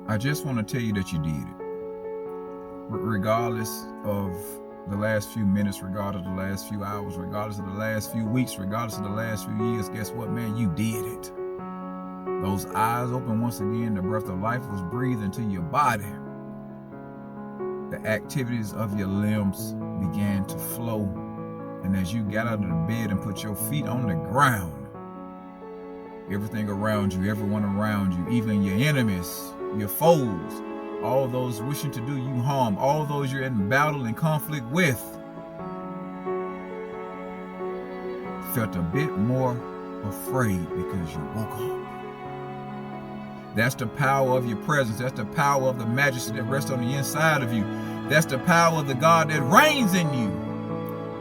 I just want to tell you that you did it. Regardless of the last few minutes, regardless of the last few hours, regardless of the last few weeks, regardless of the last few years, guess what, man? You did it. Those eyes open once again, the breath of life was breathed into your body. The activities of your limbs began to flow. And as you got out of the bed and put your feet on the ground, everything around you, everyone around you, even your enemies, your foes, all those wishing to do you harm, all those you're in battle and conflict with, felt a bit more afraid because you woke up. That's the power of your presence. That's the power of the majesty that rests on the inside of you. That's the power of the God that reigns in you.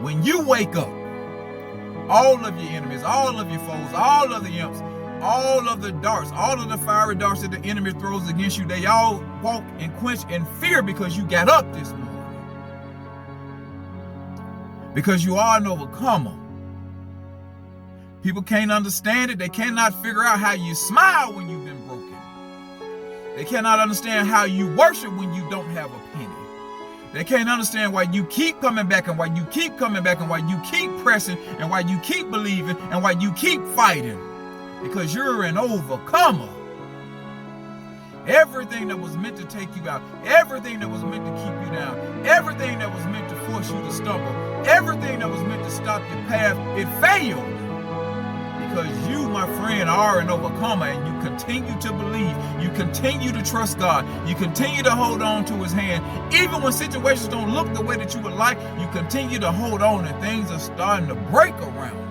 When you wake up, all of your enemies, all of your foes, all of the imps, all of the darts, all of the fiery darts that the enemy throws against you, they all walk and quench in fear because you got up this morning. Because you are an overcomer. People can't understand it. They cannot figure out how you smile when you've been broken. They cannot understand how you worship when you don't have a penny. They can't understand why you keep coming back and why you keep coming back and why you keep pressing and why you keep believing and why you keep fighting. Because you're an overcomer. Everything that was meant to take you out, everything that was meant to keep you down, everything that was meant to force you to stumble, everything that was meant to stop your path, it failed. Because you, my friend, are an overcomer, and you continue to believe, you continue to trust God, you continue to hold on to his hand. Even when situations don't look the way that you would like, you continue to hold on and things are starting to break around you.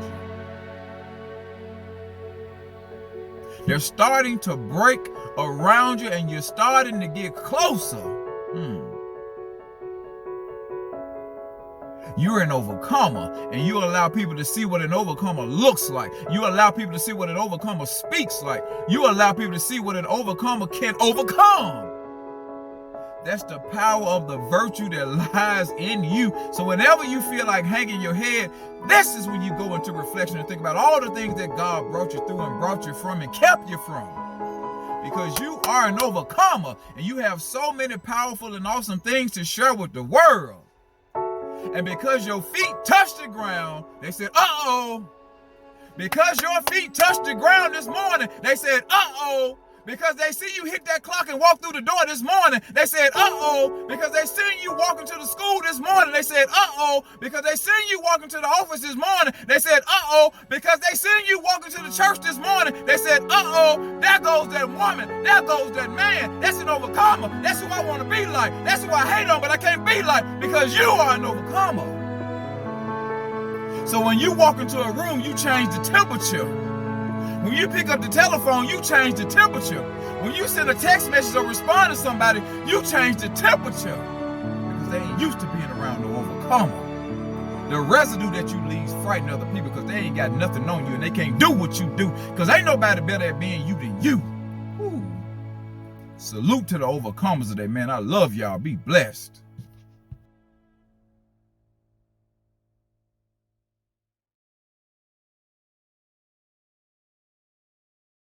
They're starting to break around you and you're starting to get closer. You're an overcomer, and you allow people to see what an overcomer looks like. You allow people to see what an overcomer speaks like. You allow people to see what an overcomer can overcome. That's the power of the virtue that lies in you. So whenever you feel like hanging your head, this is when you go into reflection and think about all the things that God brought you through and brought you from and kept you from. Because you are an overcomer, and you have so many powerful and awesome things to share with the world. And because your feet touched the ground, they said, uh-oh. Because your feet touched the ground this morning, they said, uh-oh. Because they see you hit that clock and walk through the door this morning, they said, uh-oh. Because they seen you walking to the school this morning, they said, uh-oh. Because they seen you walking to the office this morning, they said, uh-oh. Because they seen you walking to the church this morning, they said, uh-oh. There goes that woman, there goes that man. That's an overcomer. That's who I want to be like. That's who I hate on, but I can't be like, because you are an overcomer. So when you walk into a room, you change the temperature. When you pick up the telephone, you change the temperature. When you send a text message or respond to somebody, you change the temperature. Because they ain't used to being around the overcomer. The residue that you leave frighten other people because they ain't got nothing on you and they can't do what you do. Because ain't nobody better at being you than you. Ooh. Salute to the overcomers today, man. I love y'all. Be blessed.